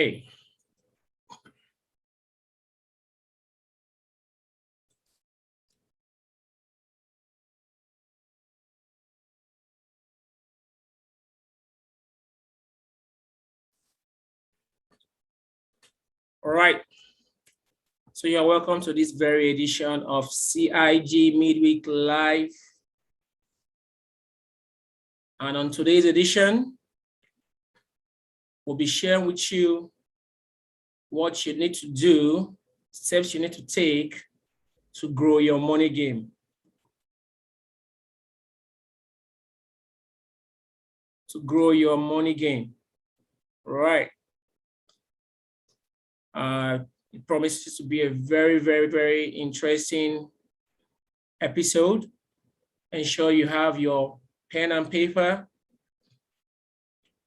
Okay. All right. So you're welcome to this very edition of CiG Midweek Live. And on today's edition, we'll be sharing with you what you need to do, steps you need to take to grow your money game. To grow your money game. All right. It promises to be a very, very, very interesting episode. Ensure you have your pen and paper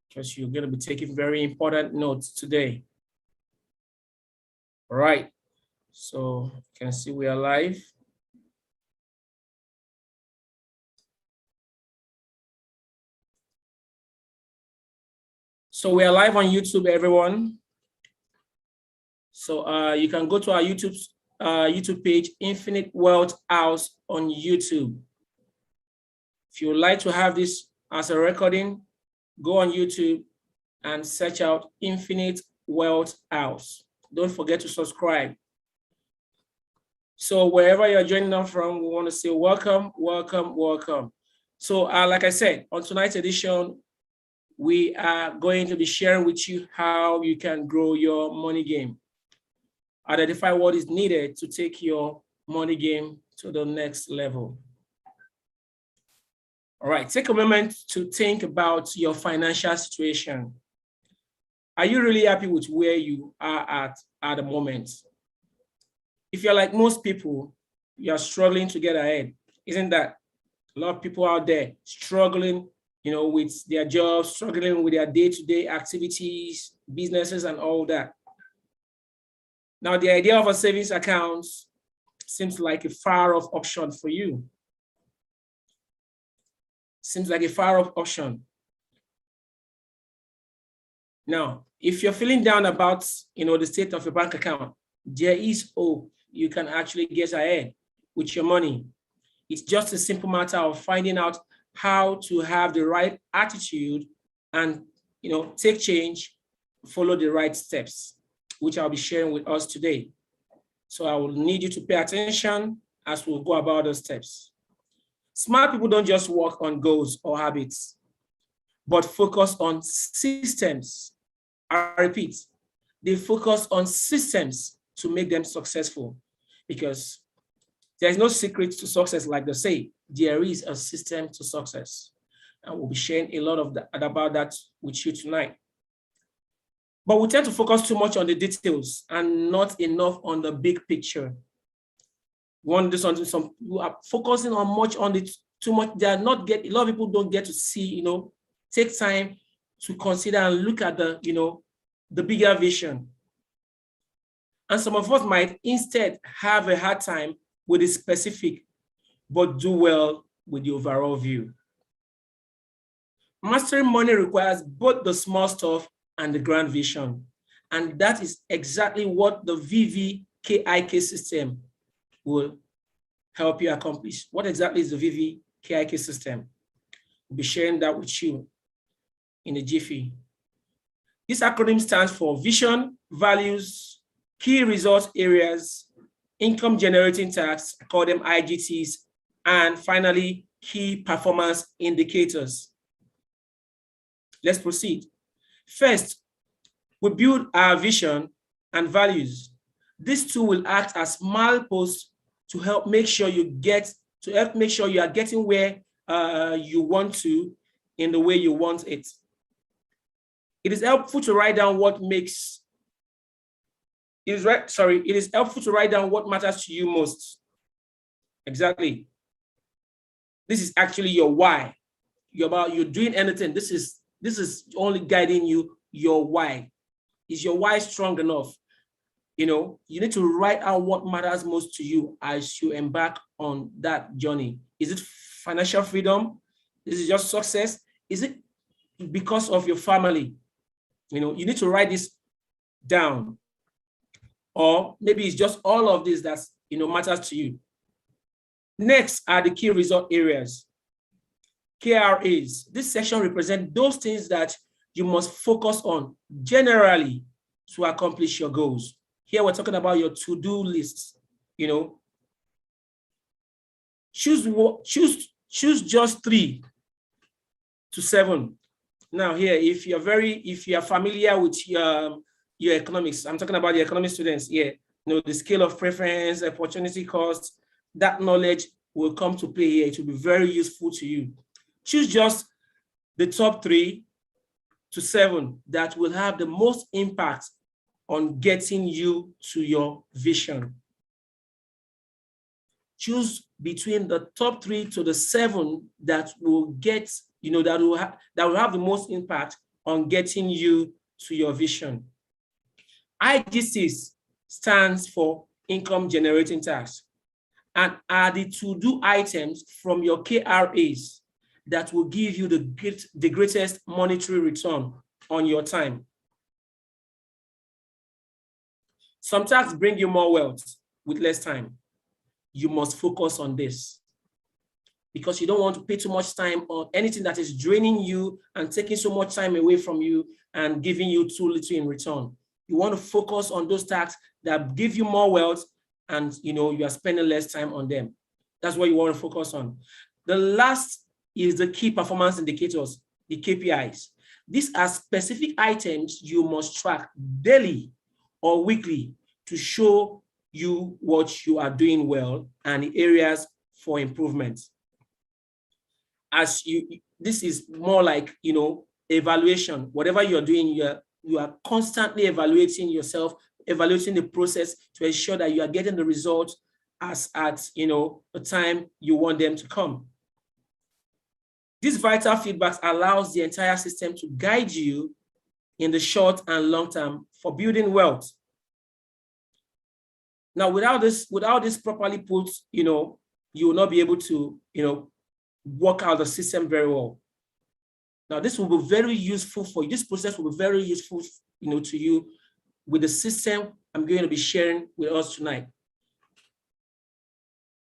because you're going to be taking very important notes today. All right. So you can see we are live. So we are live on YouTube, everyone. So you can go to our YouTube page, Infinite Wealth House on YouTube. If you would like to have this as a recording, go on YouTube and search out Infinite Wealth House. Don't forget to subscribe. So wherever you're joining us from, we want to say welcome, welcome, welcome. So like I said, on tonight's edition, we are going to be sharing with you how you can grow your money game. Identify what is needed to take your money game to the next level. All right, take a moment to think about your financial situation. Are you really happy with where you are at the moment? If you're like most people, you're struggling to get ahead. Isn't that? A lot of people out there struggling, with their jobs, struggling with their day-to-day activities, businesses, and all that. Now, the idea of a savings account seems like a far-off option for you. Seems like a far-off option. Now, if you're feeling down about, the state of your bank account, there is hope. You can actually get ahead with your money. It's just a simple matter of finding out how to have the right attitude and, take change, follow the right steps, which I'll be sharing with us today. So I will need you to pay attention as we'll go about those steps. Smart people don't just work on goals or habits, but focus on systems. I repeat, they focus on systems to make them successful, because there's no secret to success, like they say. There is a system to success. And we'll be sharing a lot of that about that with you tonight. But we tend to focus too much on the details and not enough on the big picture. We want to do something, some people are focusing on the too much. They are not a lot of people don't get to see, take time to consider and look at the bigger vision. And some of us might instead have a hard time with the specific, but do well with the overall view. Mastering money requires both the small stuff and the grand vision. And that is exactly what the VVKIK system will help you accomplish. What exactly is the VVKIK system? We'll be sharing that with you in a jiffy. This acronym stands for Vision, Values, Key Result Areas, Income Generating Tasks, I call them IGTs, and finally, Key Performance Indicators. Let's proceed. First, we build our vision and values. These two will act as mileposts to help make sure you are getting where you want to in the way you want it. It is helpful to write down what matters to you most. Exactly. This is actually your why. You're doing anything. This is only guiding you, your why. Is your why strong enough? You need to write out what matters most to you as you embark on that journey. Is it financial freedom? Is it just success? Is it because of your family? You need to write this down. Or maybe it's just all of this that matters to you. Next are the key result areas. KRAs. This section represents those things that you must focus on generally to accomplish your goals. Here we're talking about your to-do lists. Choose just 3 to 7. Now here, if you're familiar with your economics, I'm talking about the economic students here, the scale of preference, opportunity cost, that knowledge will come to play here. It will be very useful to you. Choose just the top 3 to 7 that will have the most impact on getting you to your vision. Choose between the top 3 to the 7 that will get, that will have the most impact on getting you to your vision. IGCs stands for income generating tasks and are the to-do items from your KRAs that will give you the greatest monetary return on your time. Some tasks bring you more wealth with less time. You must focus on this because you don't want to pay too much time on anything that is draining you and taking so much time away from you and giving you too little in return. You want to focus on those tasks that give you more wealth and you are spending less time on them. That's what you want to focus on. The last is the key performance indicators, the KPIs. These are specific items you must track daily or weekly to show you what you are doing well and the areas for improvement. This is more like, evaluation. Whatever you're doing, you are constantly evaluating yourself, evaluating the process to ensure that you are getting the results as at, the time you want them to come. This vital feedback allows the entire system to guide you in the short and long term for building wealth. Now, without this properly put, you will not be able to, work out the system very well. Now, this will be very useful for you. This process will be very useful, to you with the system I'm going to be sharing with us tonight.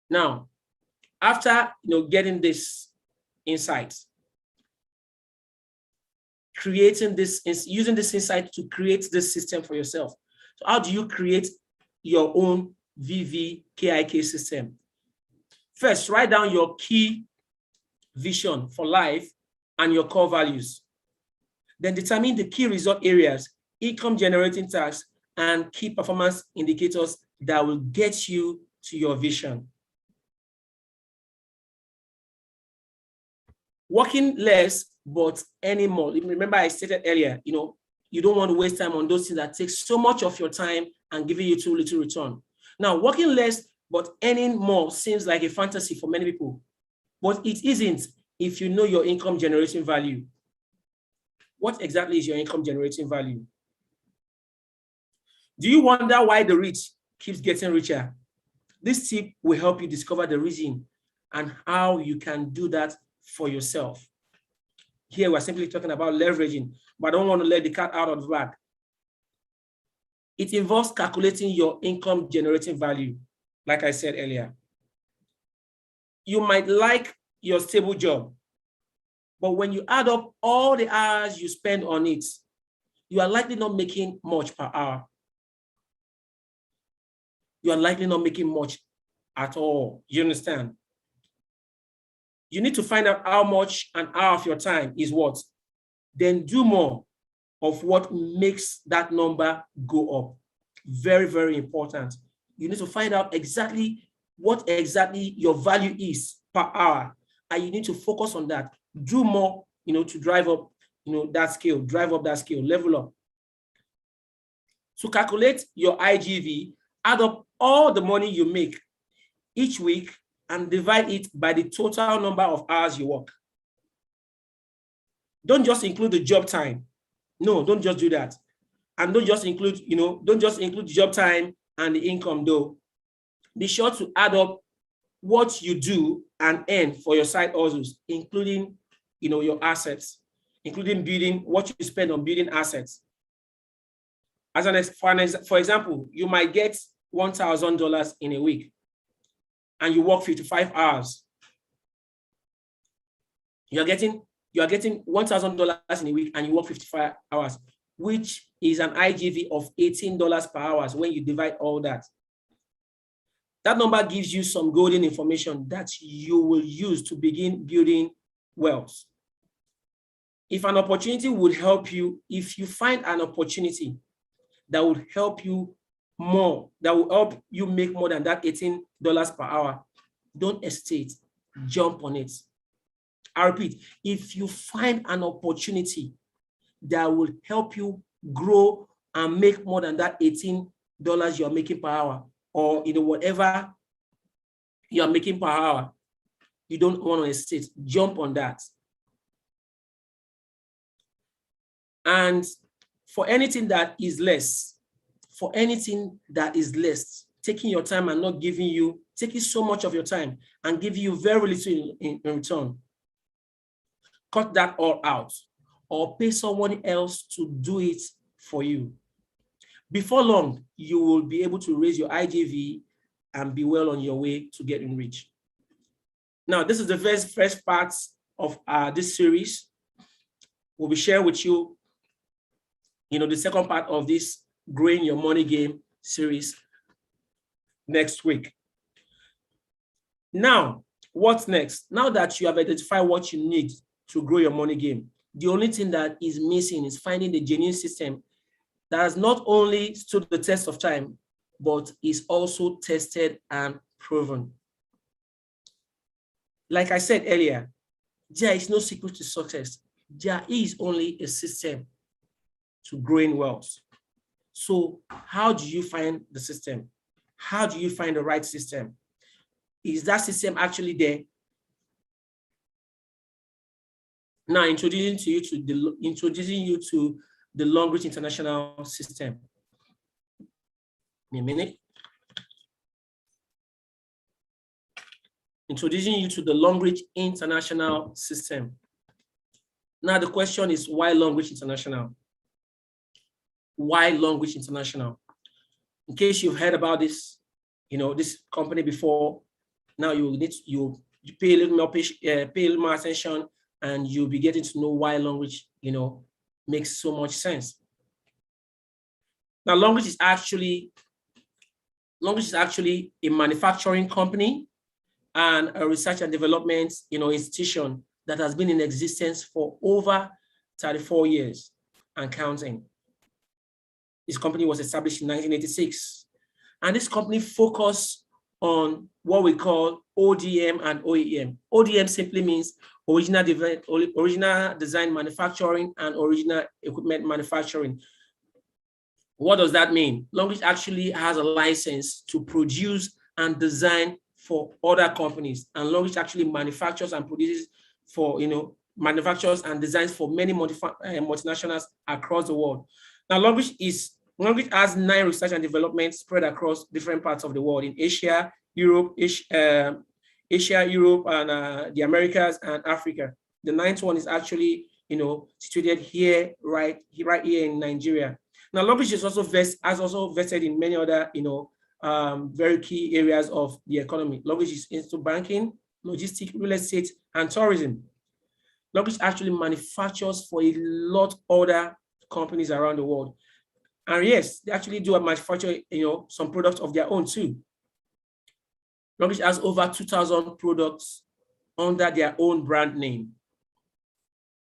Now, after, getting this insight, using this insight to create this system for yourself. So how do you create your own VVKIK system? First, write down your key vision for life and your core values. Then determine the key result areas, income generating tasks, and key performance indicators that will get you to your vision. Working less, but earning more. Remember I stated earlier, you don't want to waste time on those things that take so much of your time and giving you too little return. Now, working less, but earning more seems like a fantasy for many people, but it isn't if you know your income generating value. What exactly is your income generating value? Do you wonder why the rich keeps getting richer? This tip will help you discover the reason and how you can do that for yourself. Here, we're simply talking about leveraging, but I don't want to let the cat out of the bag. It involves calculating your income generating value, like I said earlier. You might like your stable job, but when you add up all the hours you spend on it, you are likely not making much per hour. You are likely not making much at all. You understand? You need to find out how much an hour of your time is worth. Then do more of what makes that number go up. Very, very important. You need to find out exactly what exactly your value is per hour. And you need to focus on that. Do more, to drive up, that scale, drive up that scale, level up. To calculate your IGV, add up all the money you make each week and divide it by the total number of hours you work. Don't just include the job time. No, don't just do that. And don't just include, don't just include the job time and the income though. Be sure to add up what you do and earn for your side hustles, including, your assets, including building what you spend on building assets. For example, you might get $1,000 in a week and you work 55 hours. You are getting $1,000 in a week and you work 55 hours, which is an IGV of $18 per hour when you divide all that. That number gives you some golden information that you will use to begin building wealth. If an opportunity would help you, if you find an opportunity that would help you more, that will help you make more than that $18 per hour, don't hesitate, jump on it. I repeat, if you find an opportunity that will help you grow and make more than that $18 you're making per hour, or whatever you're making per hour, you don't want to hesitate, jump on that. And for anything that is less, taking your time and not taking so much of your time and giving you very little in return, cut that all out or pay someone else to do it for you. Before long, you will be able to raise your IGV and be well on your way to getting rich. Now, this is the first part of this series. We'll be sharing with you, the second part of this Growing Your Money Game series next week. Now, what's next? Now that you have identified what you need to grow your money game, the only thing that is missing is finding the genuine system that has not only stood the test of time, but is also tested and proven. Like I said earlier, there is no secret to success. There is only a system to growing wealth. So how do you find the system? How do you find the right system? Is that system actually there? Now, introducing you to the Long-Reach International System. In a minute. Introducing you to the Long-Reach International System. Now, the question is, why Long-Reach International? Why Long-Reach International? In case you've heard about this, this company before, now you pay a little more attention, and you'll be getting to know why Long-Reach, makes so much sense. Now, Long-Reach is actually a manufacturing company and a research and development, institution that has been in existence for over 34 years and counting. This company was established in 1986, and this company focused on what we call ODM and OEM. ODM simply means original design manufacturing and original equipment manufacturing. What does that mean? Long-Reach actually has a license to produce and design for other companies, and Long-Reach actually manufactures and produces for, manufactures and designs for many multinationals across the world. Now, Long-Reach has 9 research and development spread across different parts of the world in Asia, Europe, and the Americas and Africa. The 9th one is actually, situated here, right here in Nigeria. Now, Long-Reach has also vested in many other, very key areas of the economy. Long-Reach is into banking, logistics, real estate, and tourism. Long-Reach actually manufactures for a lot of other companies around the world. And yes, they actually do manufacture, some products of their own too. Long-Reach has over 2,000 products under their own brand name.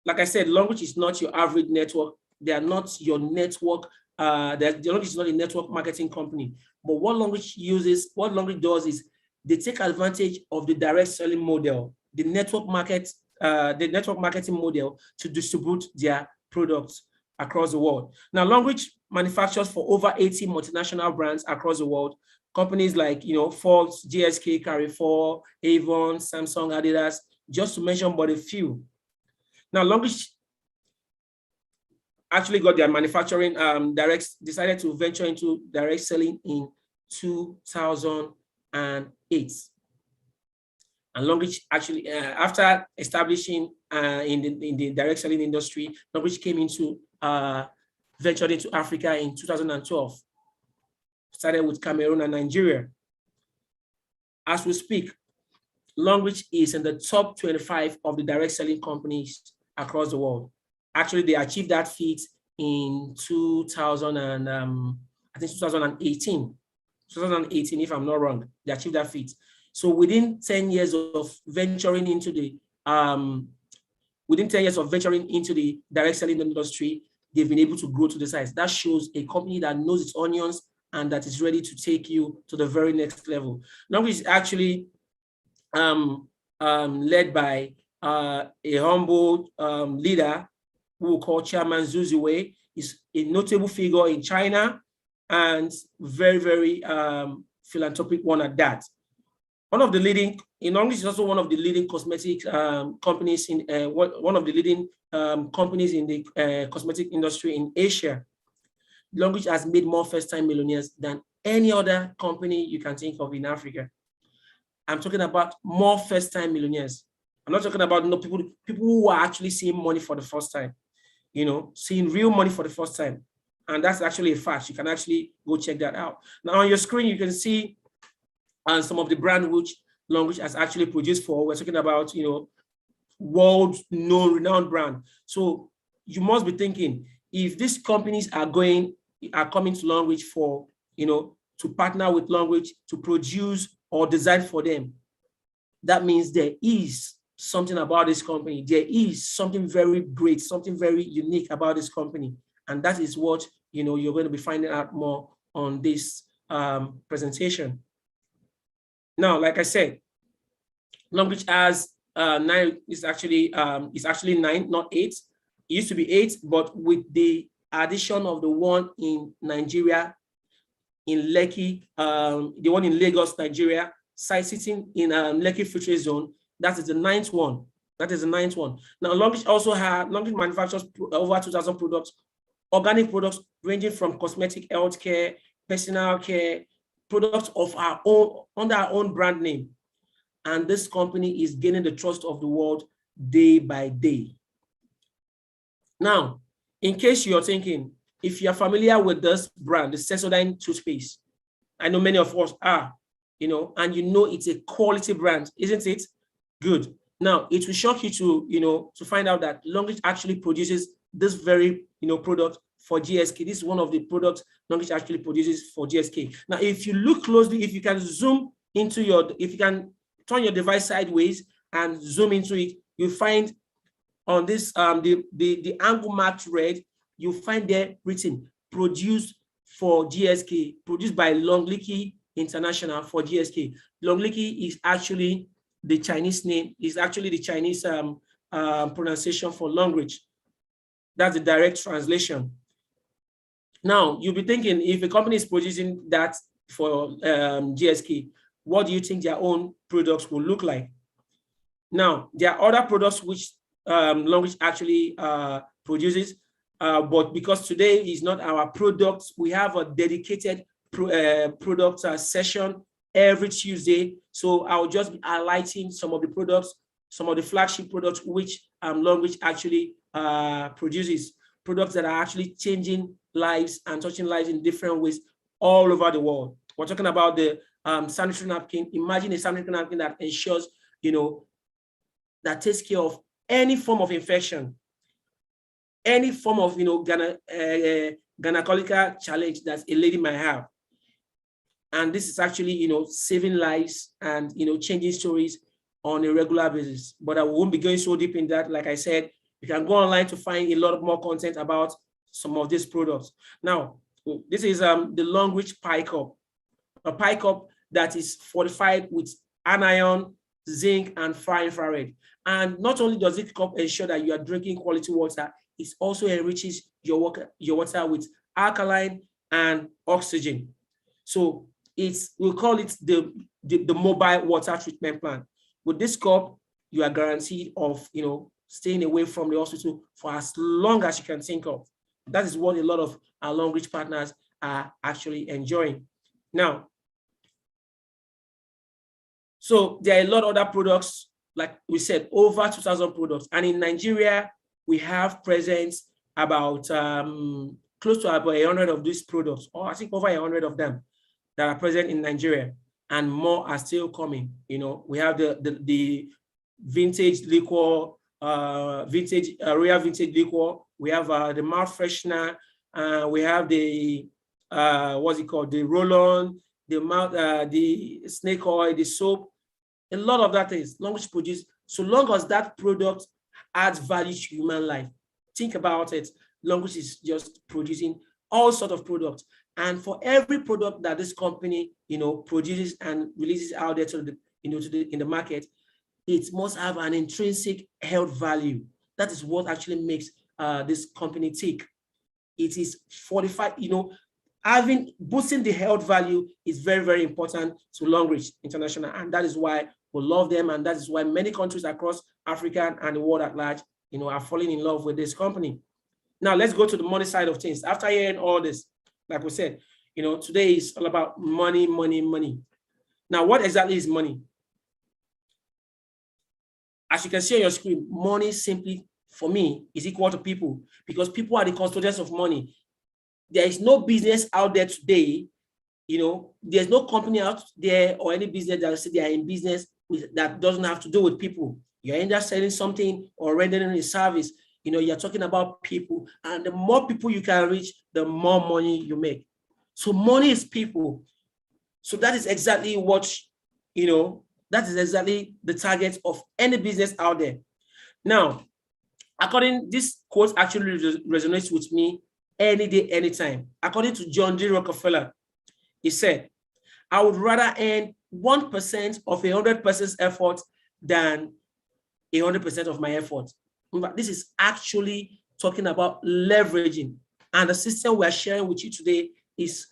Like I said, Long-Reach is not your average network. They are not your network. Long-Reach is not a network marketing company. But what Long-Reach does is they take advantage of the direct selling model, the network marketing model to distribute their products across the world. Now, Long-Reach manufactures for over 80 multinational brands across the world. Companies like, Forbes, GSK, Carrefour, Avon, Samsung, Adidas, just to mention but a few. Now, Long-Reach actually got their manufacturing decided to venture into direct selling in 2008. And Long-Reach actually, after establishing in the direct selling industry, Long-Reach came into ventured into Africa in 2012. Started with Cameroon and Nigeria. As we speak, Longreach is in the top 25 of the direct selling companies across the world. Actually, they achieved that feat in 2018. 2018, if I'm not wrong, they achieved that feat. So within 10 years of venturing into the direct selling industry, they've been able to grow to the size. That shows a company that knows its onions and that is ready to take you to the very next level. Longreach is actually led by a humble leader who we call Chairman Zhu Wei. He's a notable figure in China and very, very philanthropic one at that. Longreach is also one of the leading cosmetic companies in one of the leading companies in the cosmetic industry in Asia. Longreach has made more first-time millionaires than any other company you can think of in Africa. I'm talking about more first-time millionaires. I'm not talking about people who are actually seeing money for the first time, seeing real money for the first time. And that's actually a fact. You can actually go check that out. Now on your screen, you can see some of the brand which Longreach has actually produced for. We're talking about, world-known, renowned brand. So you must be thinking, if these companies are coming to Longreach for, to partner with Longreach to produce or design for them, that means there is something about this company. There is something very great, something very unique about this company. And that is what, you're going to be finding out more on this presentation. Now, like I said, Longreach has 9, is actually 9, not 8. It used to be 8, but with the addition of the one in Nigeria, in Lekki, the one in Lagos, Nigeria, site sitting in Lekki Free Trade Zone, that is the 9th one. That is the 9th one. Now, Longreach manufactures over 2,000 products, organic products ranging from cosmetic, healthcare, personal care, products of our own, under our own brand name. And this company is gaining the trust of the world day by day. Now, in case you're thinking, if you're familiar with this brand, the Sensodyne toothpaste, I know many of us are, and it's a quality brand, isn't it? Good. Now, it will shock you to find out that Longreach actually produces this very, product for GSK. This is one of the products Longreach actually produces for GSK. Now, if you look closely, if you can zoom into if you can turn your device sideways and zoom into it, you find on this, the angle marked red, you find there written, produced for GSK, produced by Longleaky International for GSK. Longleaky is actually the Chinese name, is actually the Chinese pronunciation for Longreach. That's the direct translation. Now, you'll be thinking, if a company is producing that for GSK, what do you think their own products will look like? Now, there are other products which Longreach actually produces, but because today is not our product, we have a dedicated product session every Tuesday. So I'll just be highlighting some of the products, some of the flagship products which Longreach actually produces, products that are actually changing lives and touching lives in different ways all over the world. We're talking about the sanitary napkin. Imagine a sanitary napkin that ensures, that takes care of any form of infection, any form of, gynecological challenge that a lady might have. And this is actually, saving lives and, changing stories on a regular basis. But I won't be going so deep in that. Like I said, you can go online to find a lot more content about some of these products. Now, this is the Longreach Pie Cup, a pie cup that is fortified with anion, zinc, and far infrared. And not only does this cup ensure that you are drinking quality water, it also enriches your water with alkaline and oxygen. So we'll call it the mobile water treatment plant. With this cup, you are guaranteed of staying away from the hospital for as long as you can think of. That is what a lot of our Longreach partners are actually enjoying. Now, so there are a lot of other products, like we said, over 2,000 products. And in Nigeria, we have presence about close to about 100 of these products, or I think over 100 of them that are present in Nigeria, and more are still coming. You know, we have the vintage liquor, royal vintage liquor. We have the mouth freshener. We have the what's it called? The roll-on, the snake oil, the soap. A lot of that is Longreach produce. So long as that product adds value to human life, think about it. Longreach is just producing all sorts of products, and for every product that this company, you know, produces and releases out there to the, you know, in the market, it must have an intrinsic health value. That is what actually makes this company tick. It is fortified, you know, boosting the health value is very, very important to Longreach International, and that is why we love them, and that is why many countries across Africa and the world at large, you know, are falling in love with this company. Now let's go to the money side of things. After hearing all this, like we said, you know, today is all about money, money, money. Now, what exactly is money? As you can see on your screen, money simply, for me, is equal to people, because people are the custodians of money. There is no business out there today, you know, there's no company out there or any business that will say they are in business that doesn't have to do with people. You're either selling something or rendering a service. You know, you're talking about people, and the more people you can reach, the more money you make. So money is people. So that is exactly what, you know, that is exactly the target of any business out there. Now, this quote actually resonates with me any day, anytime. According to John D. Rockefeller, he said, I would rather earn 1% of 100% effort than 100% of my effort. This is actually talking about leveraging. And the system we are sharing with you today is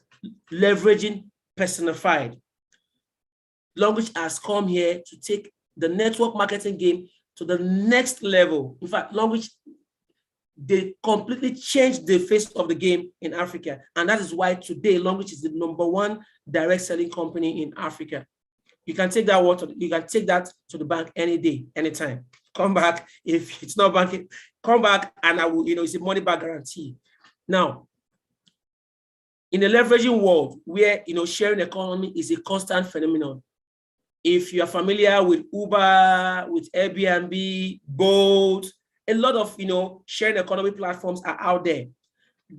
leveraging personified. Longreach has come here to take the network marketing game to the next level. In fact, Longreach, they completely changed the face of the game in Africa. And that is why today Longreach is the #1 direct selling company in Africa. You can take that to the bank any day, anytime. Come back. If it's not banking, come back and I will, you know, it's a money back guarantee. Now, in the leveraging world where, you know, sharing economy is a constant phenomenon. If you are familiar with Uber, with Airbnb, Bolt, a lot of, you know, sharing economy platforms are out there.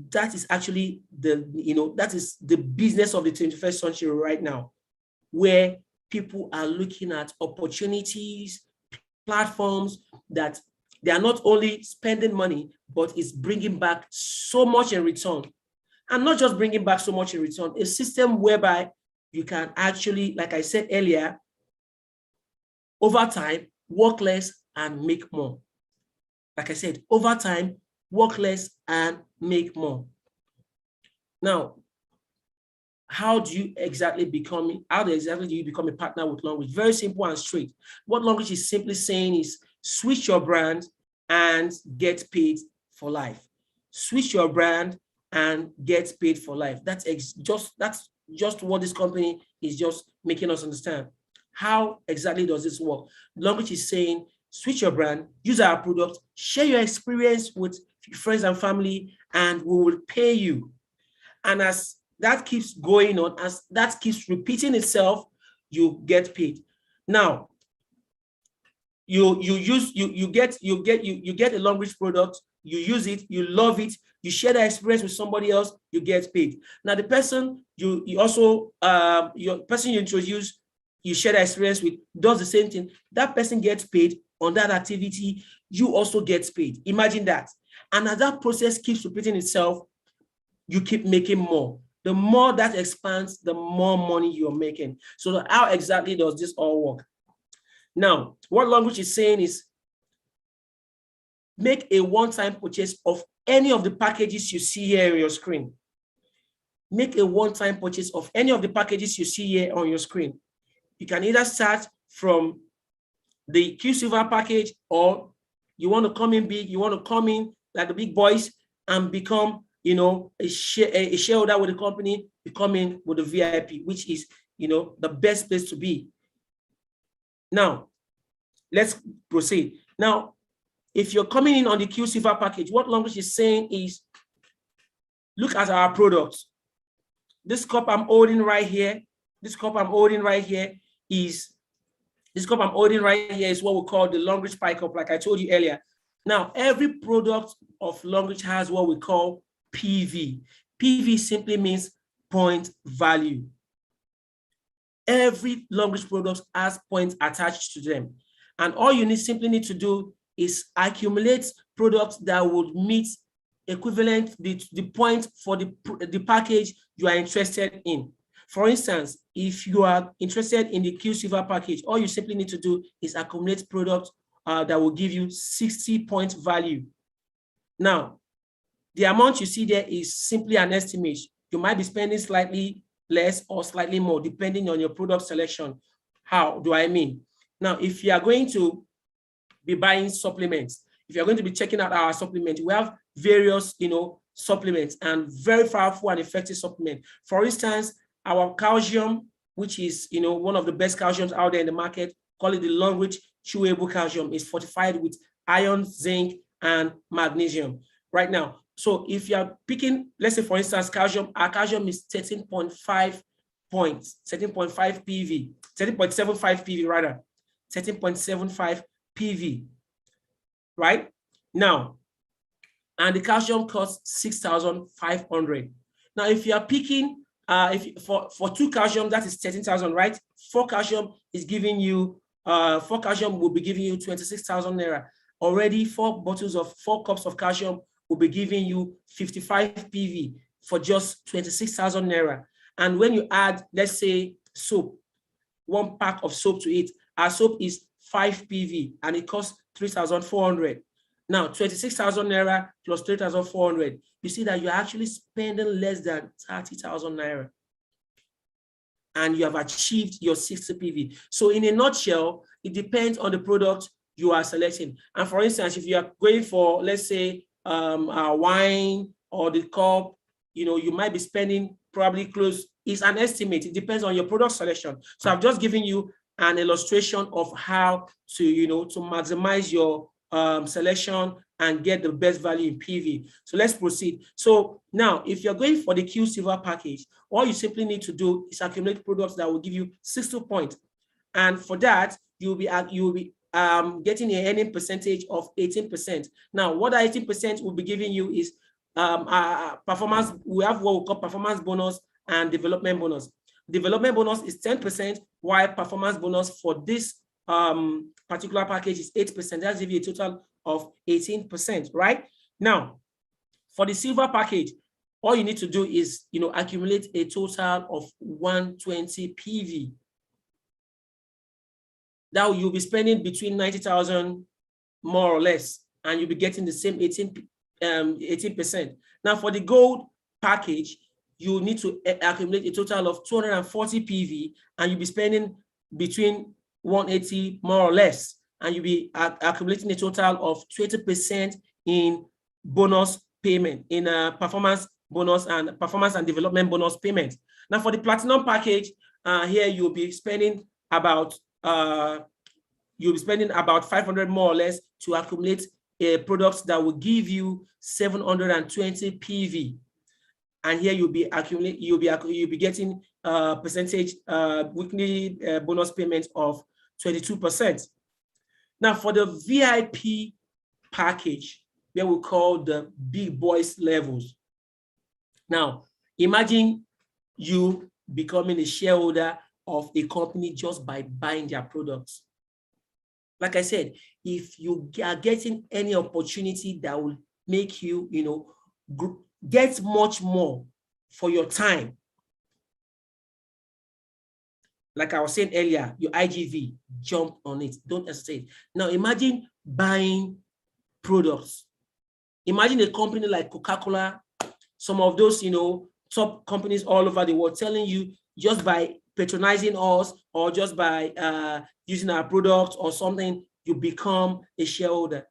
That is actually that is the business of the 21st century right now, where people are looking at opportunities, platforms that they are not only spending money, but it's bringing back so much in return. And not just bringing back so much in return, a system whereby you can actually, like I said earlier, over time, work less and make more. Like I said, over time, work less and make more. Now, how do you exactly become a partner with Longreach? Very simple and straight. What Longreach is simply saying is switch your brand and get paid for life. Switch your brand and get paid for life. That's just what this company is just making us understand. How exactly does this work? Longreach is saying switch your brand, use our product, share your experience with friends and family, and we will pay you. And as that keeps going on, as that keeps repeating itself, you get paid. Now, you get a Longreach product, you use it, you love it, you share that experience with somebody else, you get paid. Now, the person you introduce, you share that experience with, does the same thing. That person gets paid on that activity, you also get paid. Imagine that. And as that process keeps repeating itself, you keep making more. The more that expands, the more money you're making. So how exactly does this all work? Now, what Longreach is saying is make a one-time purchase of any of the packages you see here on your screen. Make a one-time purchase of any of the packages you see here on your screen. You can either start from the Q Silver package, or you want to come in big, you want to come in like the big boys and become, you know, a shareholder with the company, you come in with the VIP, which is, you know, the best place to be. Now, let's proceed. Now, if you're coming in on the Q Silver package, what Longreach is saying is look at our products. This cup I'm holding right here, is what we call the Longreach Pie Cup, like I told you earlier. Now, every product of Longreach has what we call PV. PV simply means point value. Every Longreach product has points attached to them. And all you simply need to do is accumulate products that would meet equivalent the point for the package you are interested in. For instance, if you are interested in the Q Silver package, all you simply need to do is accumulate products that will give you 60 point value. Now, the amount you see there is simply an estimate. You might be spending slightly less or slightly more, depending on your product selection. How do I mean? Now, if you are going to be buying supplements, if you're going to be checking out our supplement, we have various, supplements, and very powerful and effective supplement. For instance, our calcium, which is, one of the best calciums out there in the market, call it the Longreach chewable calcium, is fortified with iron, zinc, and magnesium right now. So if you're picking, let's say, for instance, calcium, our calcium is 13.5 points, 13.5 PV, 13.75 PV rather, 13.75 PV, right? Now, and the calcium costs 6,500. Now, if you are picking, for 2 calcium, that is 13,000, right? 4 calcium is giving you, 4 calcium will be giving you 26,000 naira. Already 4 bottles of 4 cups of calcium will be giving you 55 PV for just 26,000 naira. And when you add, let's say, soap, 1 pack of soap to it, our soap is 5 PV and it costs 3,400. Now, 26,000 naira plus 3,400, you see that you're actually spending less than 30,000 naira. And you have achieved your 60 PV. So in a nutshell, it depends on the product you are selecting. And for instance, if you are going for, let's say, wine or the cup, you might be spending probably close, it's an estimate. It depends on your product selection. So I've just given you an illustration of how to, to maximize your selection and get the best value in PV. So let's proceed. So now, if you're going for the Q Silver package, all you simply need to do is accumulate products that will give you 60 points. And for that, you'll be getting an earning percentage of 18%. Now, what that 18% will be giving you is performance. We have what we call performance bonus and development bonus. Development bonus is 10%, while performance bonus for this particular package is 8%. That's give you a total of 18%, right? Now, for the Silver package, all you need to do is, accumulate a total of 120 PV. Now you'll be spending between 90,000 more or less, and you'll be getting the same 18%. Now for the Gold package, you need to accumulate a total of 240 PV, and you'll be spending between 180 more or less, and you'll be accumulating a total of 20% in bonus payment, in performance bonus and performance and development bonus payment. Now for the Platinum package, here you'll be spending about 500 more or less to accumulate products that will give you 720 PV. And here you'll be getting percentage weekly bonus payment of 22%. Now for the VIP package, that we call the big boys levels. Now imagine you becoming a shareholder of a company just by buying their products. Like I said, if you are getting any opportunity that will make you, get much more for your time. Like I was saying earlier, your IGV, jump on it, don't hesitate. Now imagine buying products. Imagine a company like Coca-Cola, some of those, top companies all over the world telling you just by patronizing us or just by using our product or something, you become a shareholder.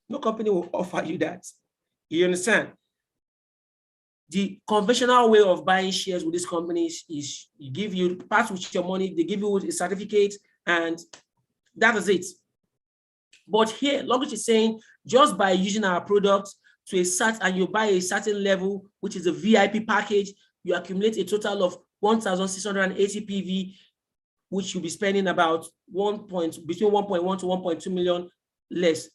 No company will offer you that. You understand? The conventional way of buying shares with these companies is you part with your money, they give you a certificate, and that is it. But here, Longreach is saying just by using our products, to a and you buy a certain level, which is a VIP package, you accumulate a total of 1,680 PV, which you'll be spending about between 1.1 to 1.2 million less,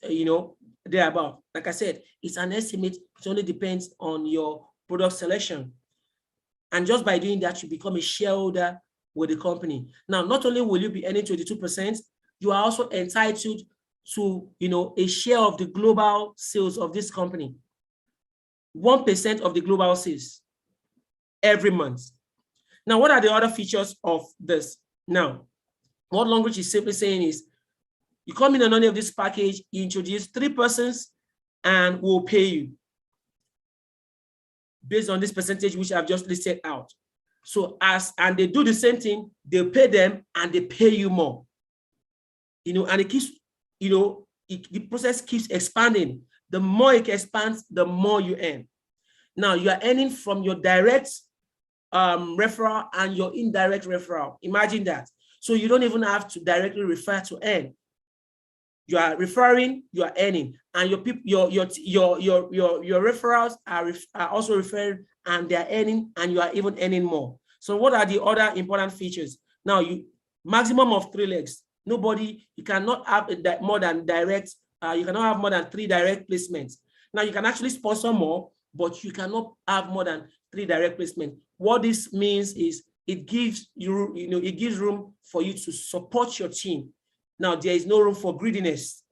thereabout. Like I said, it's an estimate. It only depends on your product selection. And just by doing that, you become a shareholder with the company. Now, not only will you be earning 22%, you are also entitled to, a share of the global sales of this company. 1% of the global sales every month. Now, what are the other features of this? Now, what Longbridge is simply saying is, you come in on any of this package, you introduce 3 persons, and we'll pay you based on this percentage which I've just listed out. So and they do the same thing, they pay them and they pay you more. And it keeps, the process keeps expanding. The more it expands, the more you earn. Now you are earning from your direct referral and your indirect referral. Imagine that. So you don't even have to directly refer to earn. You are referring, you are earning, and your people, your referrals are also referring, and they are earning, and you are even earning more. So what are the other important features? Now, maximum of 3 legs. You cannot have more than direct. You cannot have more than 3 direct placements. Now you can actually sponsor more, but you cannot have more than 3 direct placements. What this means is it gives you, it gives room for you to support your team. Now, there is no room for greediness.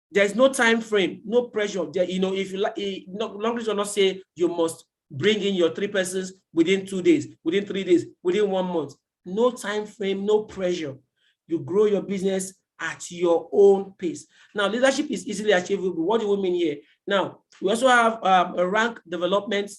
There is no time frame, no pressure. There, if you like, Longbridge will not say you must bring in your 3 persons within 2 days, within 3 days, within 1 month. No time frame, no pressure. You grow your business at your own pace. Now, leadership is easily achievable. What do we mean here? Now, we also have a rank development,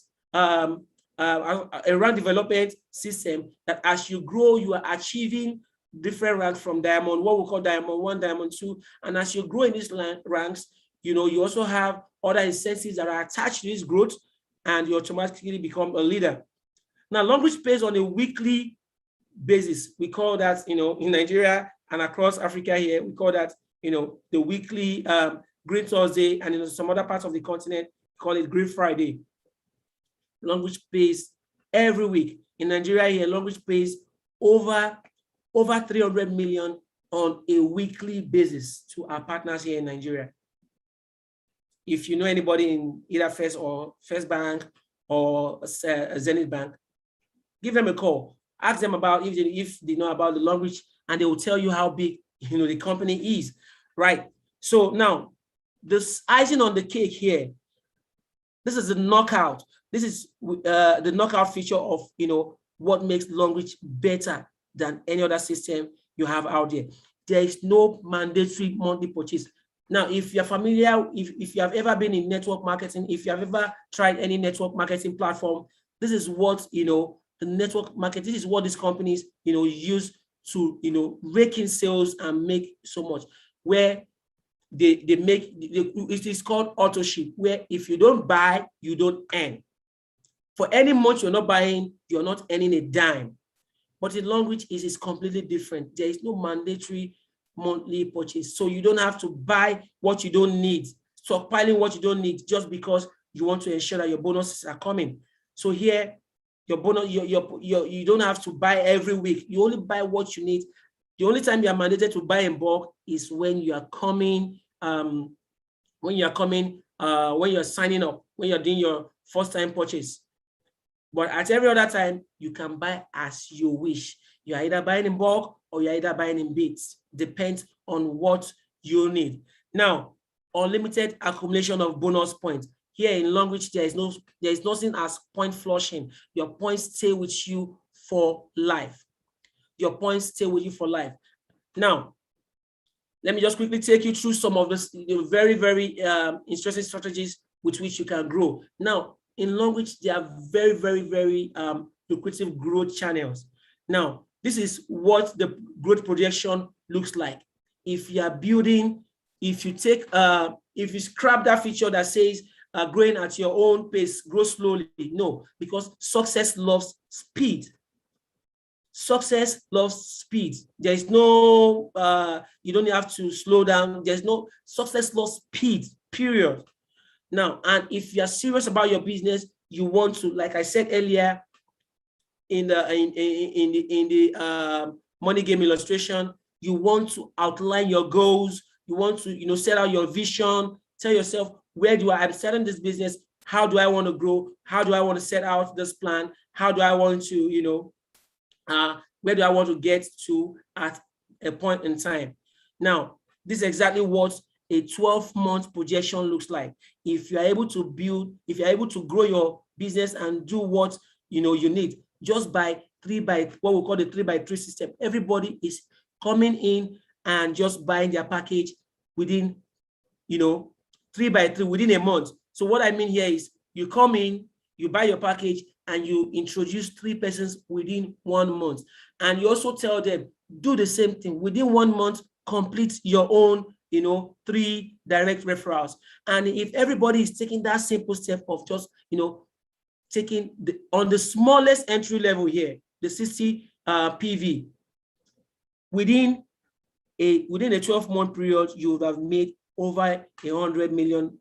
system that as you grow, you are achieving different ranks from diamond, what we call diamond 1, diamond 2. And as you grow in these ranks, you also have other incentives that are attached to this growth, and you automatically become a leader. Now, Longbridge pays on a weekly basis. We call that, in Nigeria and across Africa here, we call that, the weekly Green Thursday, and in some other parts of the continent, we call it Green Friday. Longbridge pays every week. In Nigeria here, Longbridge pays over 300 million on a weekly basis to our partners here in Nigeria. If you know anybody in either First Bank or Zenith Bank, give them a call. Ask them about if they know about the Longbridge, and they will tell you how big the company is, right? So now, this icing on the cake here, this is the knockout. This is the knockout feature of what makes Longbridge better than any other system you have out there. There is no mandatory monthly purchase. Now, if you're familiar, if you have ever been in network marketing, if you have ever tried any network marketing platform, this is what, the network market, this is what these companies, use to, rake in sales and make so much, where they make, it is called auto ship, where if you don't buy, you don't earn. For any month you're not buying, you're not earning a dime. But in Longbridge, it is completely different. There is no mandatory monthly purchase. So you don't have to buy what you don't need, stockpiling what you don't need just because you want to ensure that your bonuses are coming. So here, your bonus, you don't have to buy every week. You only buy what you need. The only time you are mandated to buy in bulk is when you are coming, when you're signing up, when you're doing your first time purchase. But at every other time, you can buy as you wish. You're either buying in bulk or you're either buying in bits. Depends on what you need. Now, unlimited accumulation of bonus points. Here in Longbridge, there is nothing as point flushing. Your points stay with you for life. Your points stay with you for life. Now, let me just quickly take you through some of the very, very interesting strategies with which you can grow. Now, in Longbridge, there are very, very, very lucrative growth channels. Now, this is what the growth projection looks like. If you are building, if you scrap that feature that says growing at your own pace, grow slowly, no, because success loves speed. Success loves speed. There is no, you don't have to slow down. There's no, success loves speed, period. Now, and if you're serious about your business, you want to, like I said earlier in the money game illustration, you want to outline your goals. You want to, set out your vision. Tell yourself, I'm starting this business. How do I want to grow? How do I want to set out this plan? How do I want to, where do I want to get to at a point in time? Now, this is exactly what a 12-month projection looks like. If you're able to grow your business and do what you need, just by what we call the 3x3 system, everybody is coming in and just buying their package within 3x3 within a month. So what I mean here is, you come in, you buy your package, and you introduce 3 persons within 1 month. And you also tell them, do the same thing within 1 month, complete your own 3 direct referrals. And if everybody is taking that simple step of just taking on the smallest entry level here, the 60 PV, within a 12-month period, you would have made over 100 million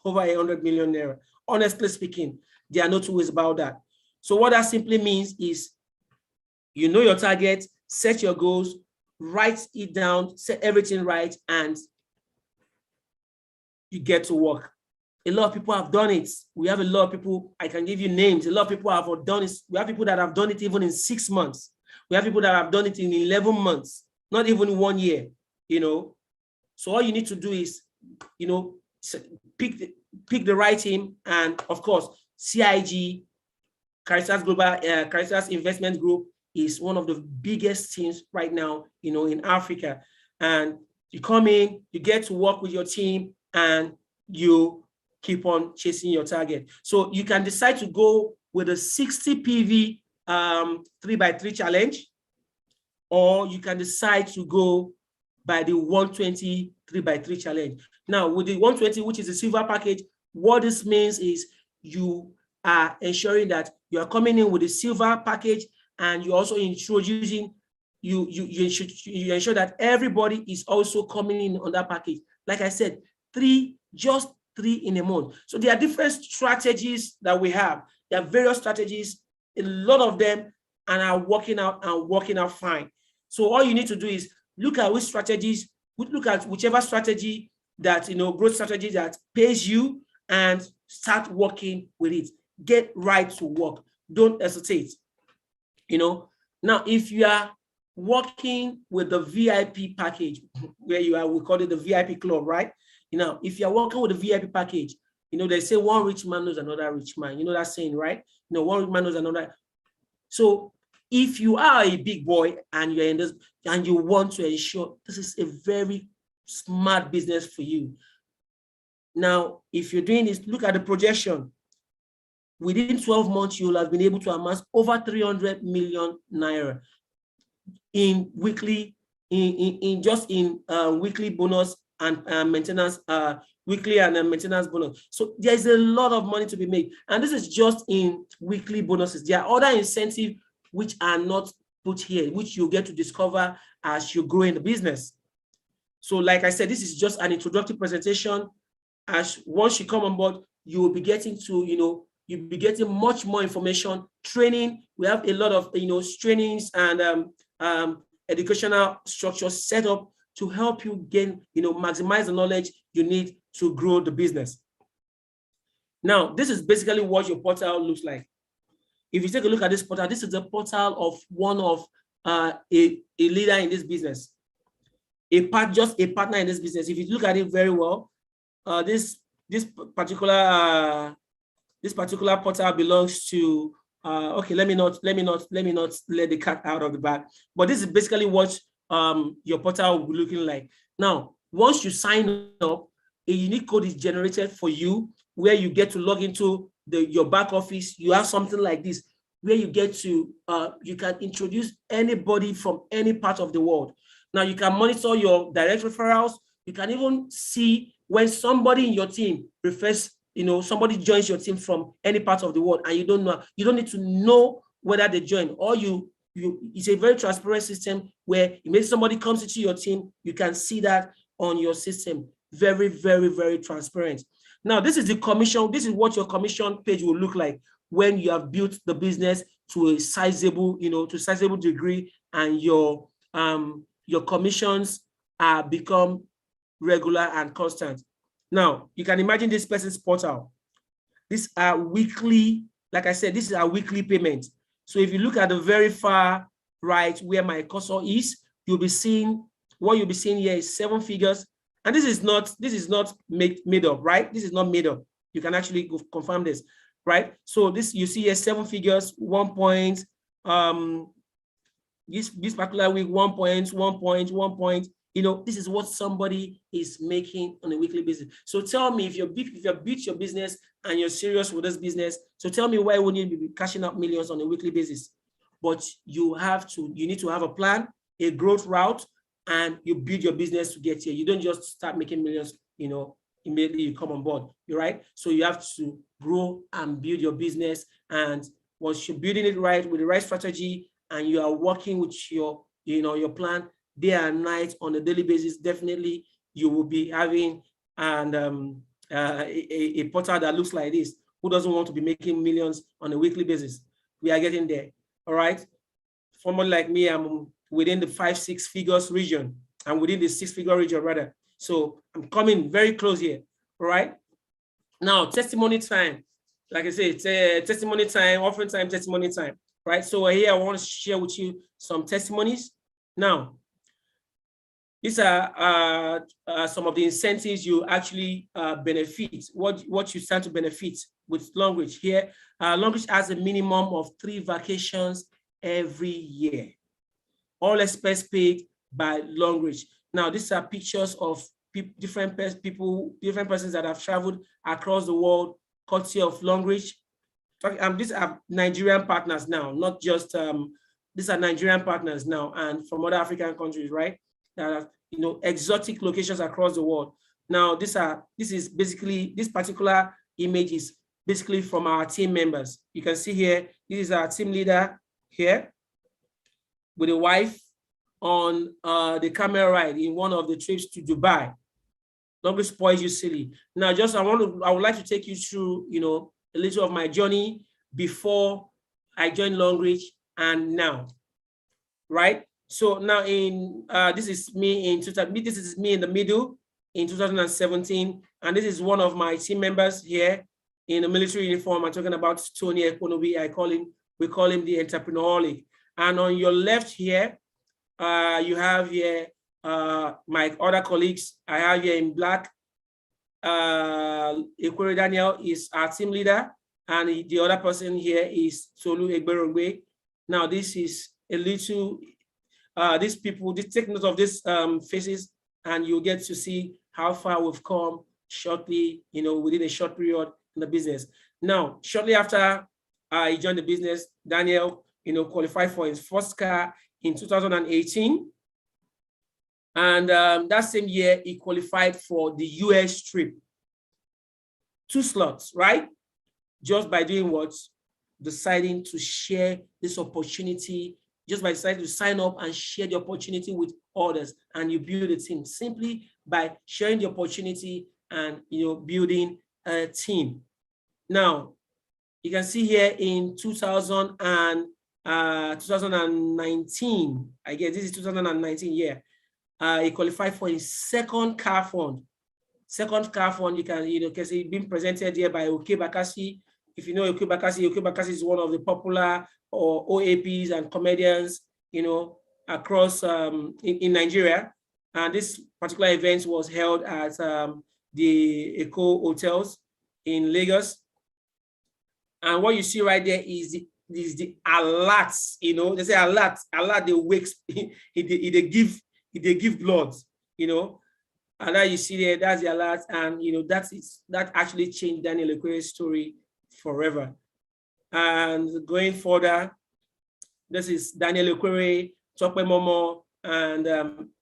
naira. Honestly speaking, there are no two ways about that. So what that simply means is, your target, set your goals, write it down, set everything right, and you get to work. A lot of people have done it. We have a lot of people, I can give you names. A lot of people have done it. We have people that have done it even in 6 months. We have people that have done it in 11 months, not even 1 year, So all you need to do is, pick the right team. And of course, CiG, Caritas Investment Group, is one of the biggest teams right now, in Africa. And you come in, you get to work with your team, and you keep on chasing your target. So you can decide to go with a 60 PV 3x3 challenge, or you can decide to go by the 120 3x3 challenge. Now, with the 120, which is the silver package, what this means is you are ensuring that you are coming in with the silver package, and you're also introducing, you ensure that everybody is also coming in on that package. Like I said, just 3 in a month. So there are different strategies that we have. There are various strategies, a lot of them, and are working out fine. So all you need to do is look at whichever strategy that, growth strategy that pays you, and start working with it. Get right to work. Don't hesitate. Now, if you are working with the VIP package, where you are, we call it the VIP club, right? If you're working with the VIP package, they say one rich man knows another rich man. You know that saying, right? One rich man knows another. So if you are a big boy and you're in this, and you want to ensure this is a very smart business for you. Now, if you're doing this, look at the projection. Within 12 months, you will have been able to amass over 300 million naira in weekly, weekly bonus and maintenance, weekly and maintenance bonus. So there's a lot of money to be made. And this is just in weekly bonuses. There are other incentives which are not put here, which you get to discover as you grow in the business. So like I said, this is just an introductory presentation. As once you come on board, you will be getting to, you'll be getting much more information, training. We have a lot of, trainings and educational structures set up to help you gain, maximize the knowledge you need to grow the business. Now, this is basically what your portal looks like. If you take a look at this portal, this is the portal of one of a leader in this business, just a partner in this business. If you look at it very well, this particular portal belongs to okay, let me not let the cat out of the bag, but this is basically what your portal will be looking like. Now, once you sign up, a unique code is generated for you, where you get to log into your back office. You have something like this, where you get to you can introduce anybody from any part of the world. Now, you can monitor your direct referrals. You can even see when somebody in your team refers, somebody joins your team from any part of the world, and you don't need to know whether they join, or it's a very transparent system where maybe somebody comes into your team, you can see that on your system. Very, very, very transparent. Now, this is the commission. This is what your commission page will look like when you have built the business to a sizable, to a sizable degree, and your commissions are become regular and constant. Now, you can imagine this person's portal. These are weekly, like I said, this is our weekly payment. So if you look at the very far right where my cursor is, you'll be seeing, what you'll be seeing here is 7 figures. And this is not made up, right? This is not made up. You can actually confirm this, right? So this, you see here 7 figures, 1 point, this particular week, 1 point, 1 point, 1 point. This is what somebody is making on a weekly basis. So tell me, if you've built your business and you're serious with this business, so tell me, why wouldn't you be cashing out millions on a weekly basis? But you need to have a plan, a growth route, and you build your business to get here. You don't just start making millions, immediately you come on board, right? So you have to grow and build your business. And once you're building it right with the right strategy, and you are working with your plan day and night on a daily basis, definitely you will be having a portal that looks like this. Who doesn't want to be making millions on a weekly basis? We are getting there. All right. Someone like me, I'm within the 5-6 figures region. I'm within the 6-figure region rather. So I'm coming very close here. All right. Now, testimony time. Like I say, it's testimony time, offering time, testimony time. Right. So here I want to share with you some testimonies. Now, these are some of the incentives you actually benefit, what you stand to benefit with Longreach. Here, Longreach has a minimum of 3 vacations every year. All expense paid by Longreach. Now, these are pictures of different persons that have traveled across the world, courtesy of Longreach. These are Nigerian partners now, not just, these are Nigerian partners now, and from other African countries, right? That are, exotic locations across the world. Now, this particular image is basically from our team members. You can see here, this is our team leader here with a wife on the camera ride in one of the trips to Dubai. Don't be spoiled, you silly. Now, I would like to take you through, a little of my journey before I joined Longreach and now, right? So now this is me in the middle in 2017, and this is one of my team members here in a military uniform. I'm talking about Tony Ekonobi. We call him the entrepreneuric. And on your left here, you have here my other colleagues. I have here in black, Ekwere Daniel is our team leader, and the other person here is Tolu Egberongwe. Now, this is a little, these people, take note of these faces, and you'll get to see how far we've come shortly, within a short period in the business. Now, shortly after I joined the business, Daniel, qualified for his first car in 2018. And that same year, he qualified for the US trip. 2 slots, right? Just by doing what? Deciding to share this opportunity, just by deciding to sign up and share the opportunity with others, and you build a team simply by sharing the opportunity and building a team. Now, you can see here in 2019, I guess this is 2019 year. He qualified for his second car fund. Second car fund, you can see being presented here by Oke Bakassi. If you know Oke Bakassi is one of the popular OAPs and comedians, across in Nigeria. And this particular event was held at the Eco Hotels in Lagos. And what you see right there is the alerts, they say alert, they wakes, they give blood, and that you see there, that's the alert. And, that actually changed Daniel Ekwere's story forever. And going further, this is Daniel Ekwere, Tope Momo, and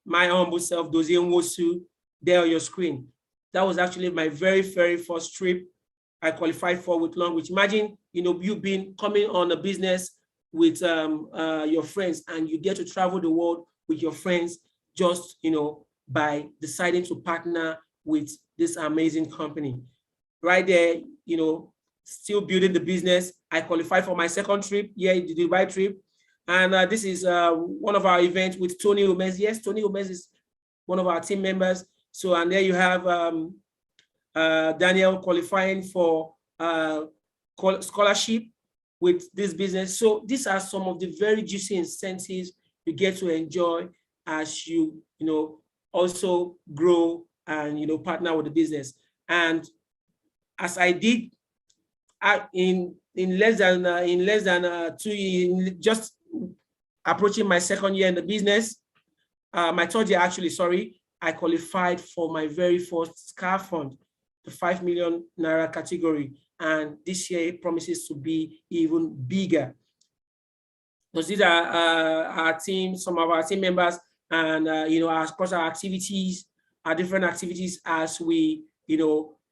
my humble self, Dozie Nwosu, there on your screen. That was actually my very, very first trip I qualified for with Longreach. Imagine, you coming on a business with your friends, and you get to travel the world with your friends just, by deciding to partner with this amazing company. right there, still building the business. I qualified for my second trip, the Dubai trip. And this is one of our events with Tony Gomez. Yes, Tony Gomez is one of our team members. So, and there you have Daniel qualifying for scholarship with this business. So these are some of the very juicy incentives you get to enjoy as you, also grow and, partner with the business. And as I did in less than 2 years, just approaching my second year in the business, my third year actually, sorry, I qualified for my very first SCAR fund, the 5 million naira category. And this year it promises to be even bigger. Because these are our team, some of our team members, and across our activities, our different activities as we,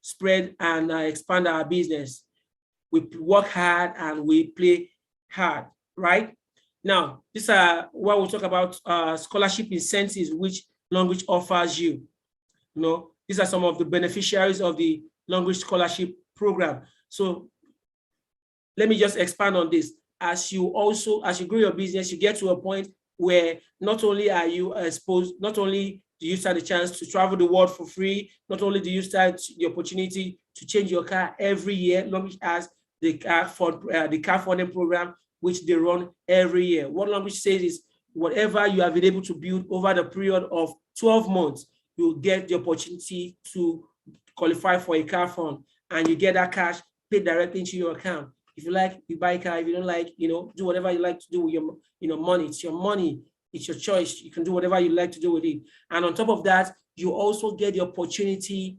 spread and expand our business. We work hard and we play hard, right? Now, these are what we'll talk about scholarship incentives, which Longreach offers you. These are some of the beneficiaries of the Longreach scholarship program. So let me just expand on this. As you grow your business, you get to a point where not only are you exposed, not only do you start the chance to travel the world for free, not only do you start the opportunity to change your car every year. Longreach has the car funding program, which they run every year. What Longreach says is, whatever you have been able to build over the period of 12 months, you'll get the opportunity to qualify for a car fund, and you get that cash paid directly into your account. If you like, you buy a car. If you don't like, do whatever you like to do with your, money. It's your money. It's your choice. You can do whatever you like to do with it. And on top of that, you also get the opportunity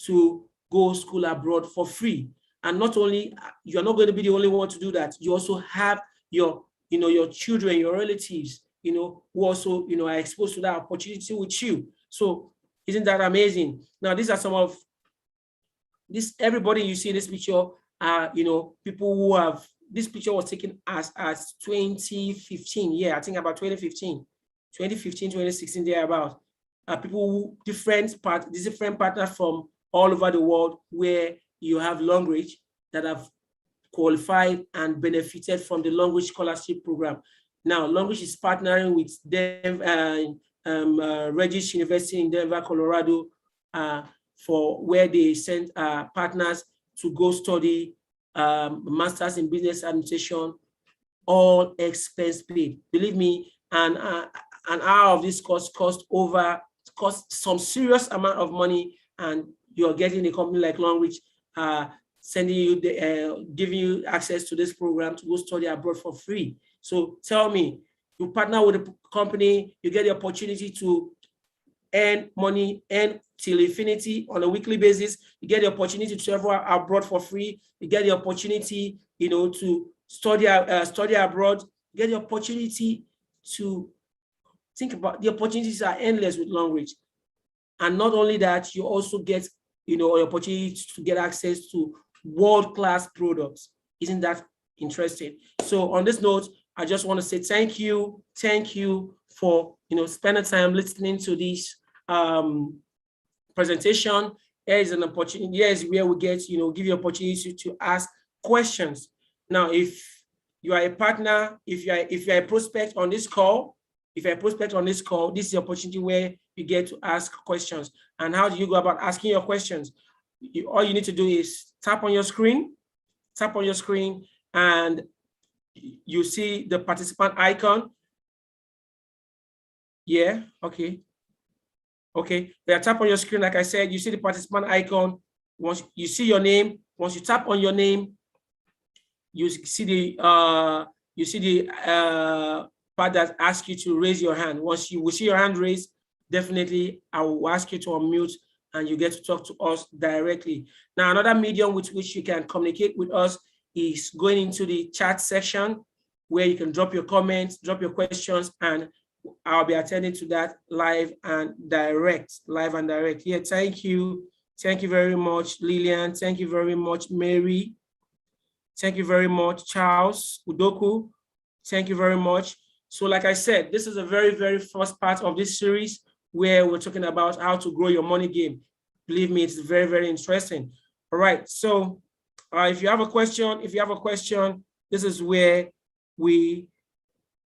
to go school abroad for free. And not only, you're not going to be the only one to do that. You also have your children, your relatives, who also, are exposed to that opportunity with you. So isn't that amazing? Now, these are some of this. Everybody you see in this picture are, people who have, this picture was taken as 2015. Yeah, I think about 2015, 2016, thereabout. People who different partners from all over the world, where you have Longreach that have qualified and benefited from the Longreach scholarship program. Now, Longreach is partnering with Regis University in Denver, Colorado, for where they send partners to go study Masters in Business Administration, all expense paid. Believe me, an hour of this course cost some serious amount of money, and you're getting a company like Longreach sending you, giving you access to this program to go study abroad for free. So tell me, you partner with a company, you get the opportunity to earn money, earn till infinity on a weekly basis. You get the opportunity to travel abroad for free. You get the opportunity, to study abroad. You get the opportunity to think about, the opportunities are endless with Longreach. And not only that, you also get, an opportunity to get access to world-class products. Isn't that interesting? So on this note, I just want to say thank you for spending time listening to this presentation. Here is an opportunity. Here is where we get give you opportunity to ask questions. Now, if you are a partner, if you are a prospect on this call, this is the opportunity where you get to ask questions. And how do you go about asking your questions? All you need to do is tap on your screen, and you see the participant icon. Yeah, okay. Yeah, tap on your screen. Like I said, you see the participant icon. Once you see your name, once you tap on your name, you see the part that asks you to raise your hand. Once you will see your hand raised, definitely I will ask you to unmute and you get to talk to us directly. Now, another medium with which you can communicate with us is going into the chat section, where you can drop your comments, drop your questions, and I'll be attending to that live and direct. Yeah, thank you. Thank you very much, Lillian. Thank you very much, Mary. Thank you very much, Charles Udoku. Thank you very much. So like I said, this is a very, very first part of this series where we're talking about how to grow your money game. Believe me, it's very, very interesting. All right, so if you have a question, this is where we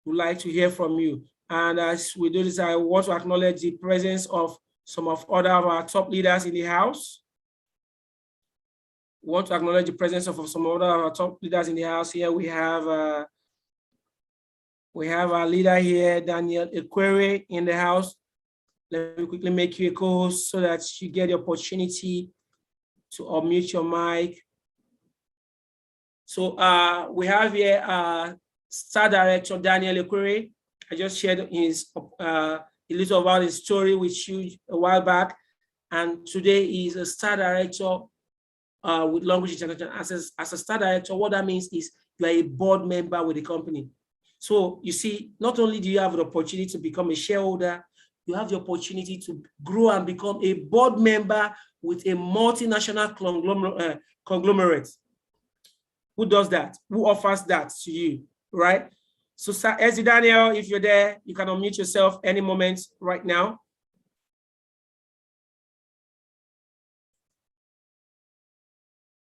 would like to hear from you. And as we do this, I want to acknowledge the presence of some of our top leaders in the house. We want to acknowledge the presence of some of our top leaders in the house. Here we have our leader here, Daniel Ekwere, in the house. Let me quickly make you a co-host so that you get the opportunity to unmute your mic. So we have here Star Director Daniel Ekwere. I just shared his a little about his story with you a while back, and today he's a Star Director with Long Reach International. As a Star Director, what that means is you are a board member with the company. So you see, not only do you have the opportunity to become a shareholder, you have the opportunity to grow and become a board member with a multinational conglomerate. Who does that? Who offers that to you, right? So, Ezzy Daniel, if you're there, you can unmute yourself any moment right now.